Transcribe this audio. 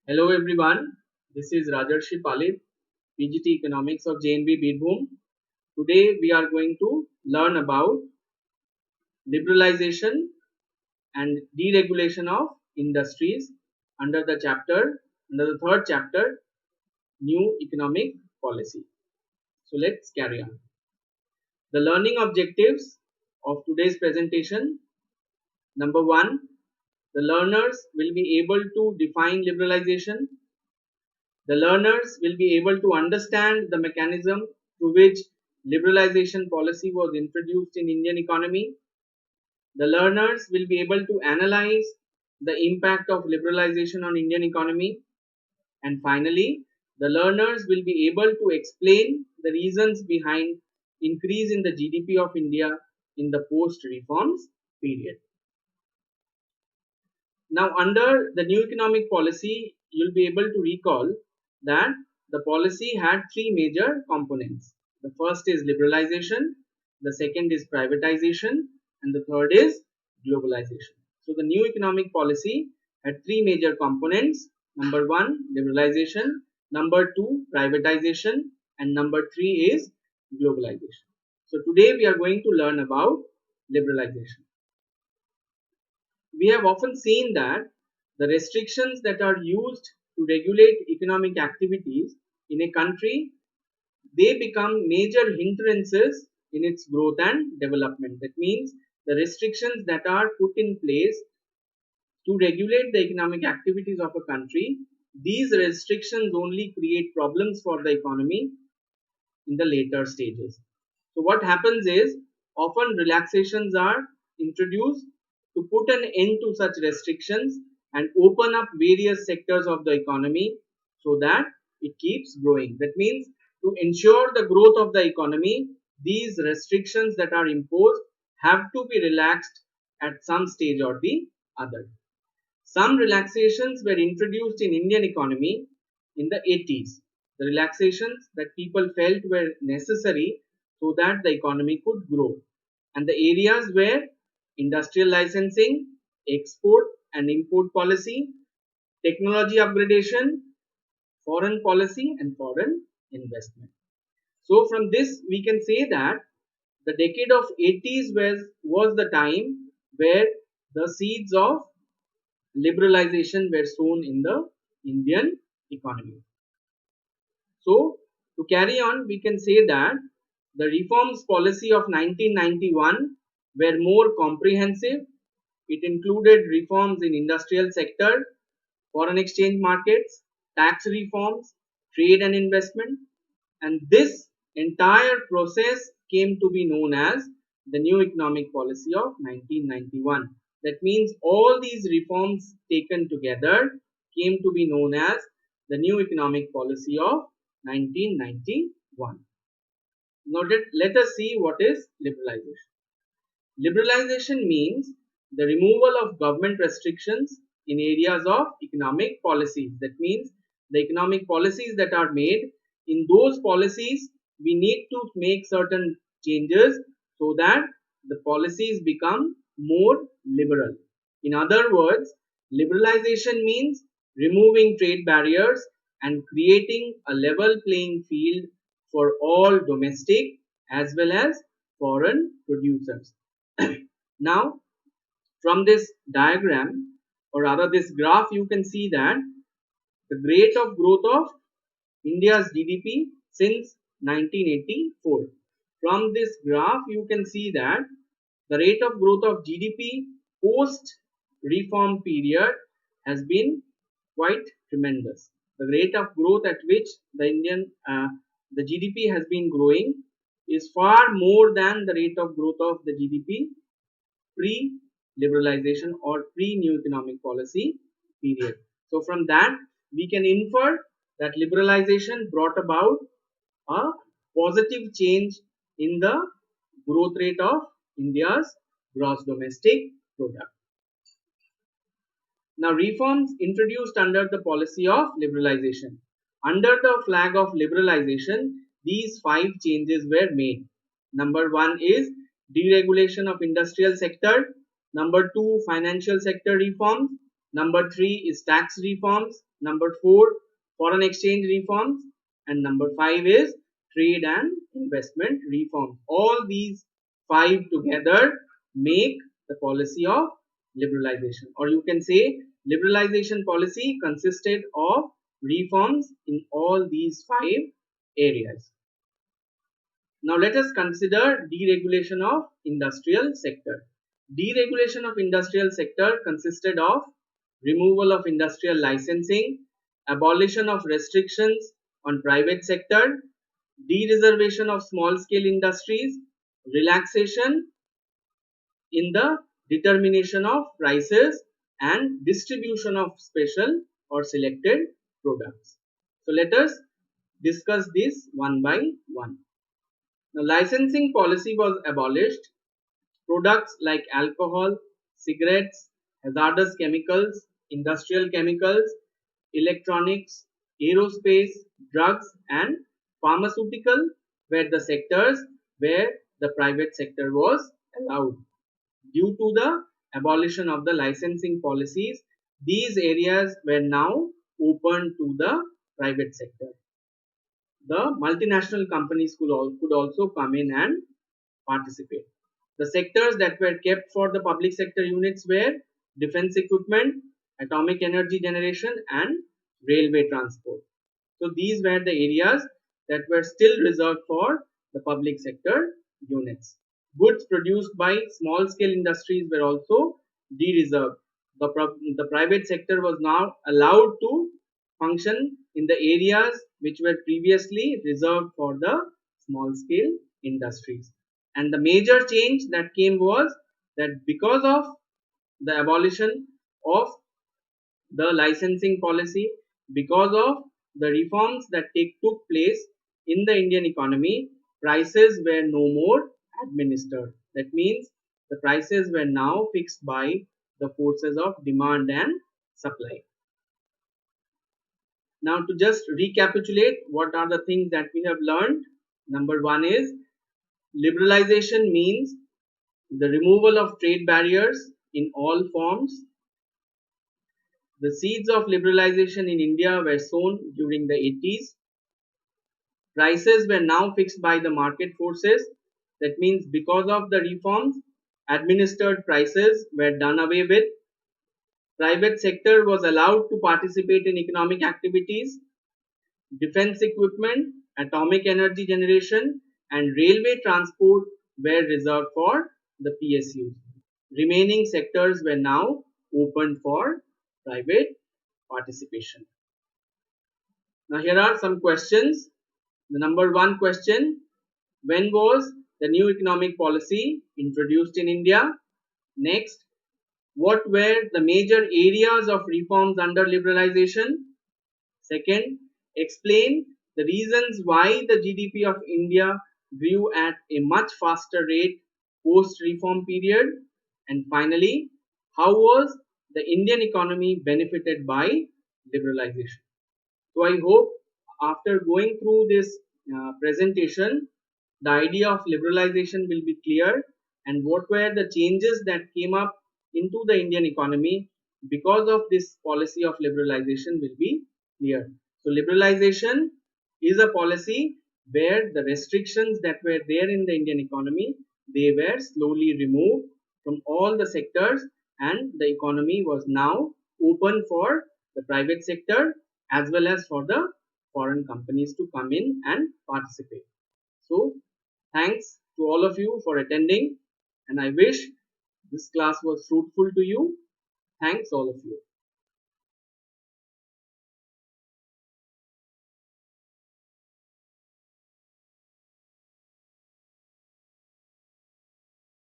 Hello everyone, this is Rajarshi Palit, PGT Economics of JNB Birbhum. Today we are going to learn about liberalization and deregulation of industries under the third chapter, New Economic Policy. So let's carry on. The learning objectives of today's presentation. Number one, the learners will be able to define liberalization. The learners will be able to understand the mechanism through which liberalization policy was introduced in Indian economy. The learners will be able to analyze the impact of liberalization on Indian economy. And finally, the learners will be able to explain the reasons behind increase in the GDP of India in the post-reforms period. Now, under the new economic policy, you'll be able to recall that the policy had three major components. The first is liberalization, the second is privatization, and the third is globalization. So, the new economic policy had three major components. Number one, liberalization, number two, privatization, and number three is globalization. So, today we are going to learn about liberalization. We have often seen that the restrictions that are used to regulate economic activities in a country, they become major hindrances in its growth and development. That means the restrictions that are put in place to regulate the economic activities of a country, these restrictions only create problems for the economy in the later stages. So what happens is often relaxations are introduced to put an end to such restrictions and open up various sectors of the economy so that it keeps growing. That means to ensure the growth of the economy, these restrictions that are imposed have to be relaxed at some stage or the other. Some relaxations were introduced in Indian economy in the 80s. The relaxations that people felt were necessary so that the economy could grow. And the areas were industrial licensing, export and import policy, technology upgradation, foreign policy and foreign investment. So from this we can say that the decade of 80s was the time where the seeds of liberalization were sown in the Indian economy. So, to carry on, we can say that the reforms policy of 1991 were more comprehensive. It included reforms in industrial sector, foreign exchange markets, tax reforms, trade and investment, and this entire process came to be known as the new economic policy of 1991. That means all these reforms taken together came to be known as the new economic policy of 1991. Now let us see what is liberalization. Liberalization means the removal of government restrictions in areas of economic policies. That means the economic policies that are made, in those policies we need to make certain changes so that the policies become more liberal. In other words, liberalization means removing trade barriers and creating a level playing field for all domestic as well as foreign producers. Now, from this diagram, or rather this graph, you can see that the rate of growth of India's GDP since 1984. From this graph, you can see that the rate of growth of GDP post reform period has been quite tremendous. The rate of growth at which the GDP has been growing is far more than the rate of growth of the GDP pre-liberalization or pre-new economic policy period. So from that we can infer that liberalization brought about a positive change in the growth rate of India's gross domestic product. Now reforms introduced under the policy of liberalization. Under the flag of liberalization, these 5 changes were made. Number 1 is deregulation of industrial sector. Number 2, financial sector reforms. Number 3 is tax reforms. Number 4, foreign exchange reforms. And number 5 is trade and investment reforms. All these 5 together make the policy of liberalization, or you can say liberalization policy consisted of reforms in all these 5 areas. Now let us consider deregulation of industrial sector. Deregulation of industrial sector consisted of removal of industrial licensing, abolition of restrictions on private sector, de-reservation of small scale industries, relaxation in the determination of prices, and distribution of special or selected products. So let us discuss this one by one. The licensing policy was abolished. Products like alcohol, cigarettes, hazardous chemicals, industrial chemicals, electronics, aerospace, drugs, and pharmaceutical were the sectors where the private sector was allowed. Due to the abolition of the licensing policies, these areas were now open to the private sector. The multinational companies could also come in and participate. The sectors that were kept for the public sector units were defense equipment, atomic energy generation, and railway transport. So these were the areas that were still reserved for the public sector units. Goods produced by small scale industries were also de-reserved. The private sector was now allowed to function in the areas which were previously reserved for the small scale industries. And the major change that came was that because of the abolition of the licensing policy, because of the reforms that took place in the Indian economy, prices were no more administered. That means the prices were now fixed by the forces of demand and supply. Now to just recapitulate, what are the things that we have learned? Number 1 is liberalization means the removal of trade barriers in all forms. The seeds of liberalization in India were sown during the 80s. Prices were now fixed by the market forces. That means because of the reforms, administered prices were done away with. Private sector was allowed to participate in economic activities. Defense equipment, atomic energy generation, and railway transport were reserved for the PSUs. Remaining sectors were now open for private participation. Now here are some questions. The number 1 question: when was the new economic policy introduced in India? Next, what were the major areas of reforms under liberalization? Second, explain the reasons why the GDP of India grew at a much faster rate post reform period. And finally, how was the Indian economy benefited by liberalization? So I hope after going through this presentation, the idea of liberalization will be clear, and what were the changes that came up into the Indian economy because of this policy of liberalization will be clear. So liberalization is a policy where the restrictions that were there in the Indian economy, they were slowly removed from all the sectors, and the economy was now open for the private sector as well as for the foreign companies to come in and participate. So thanks to all of you for attending, and I wish this class was fruitful to you. Thanks all of you.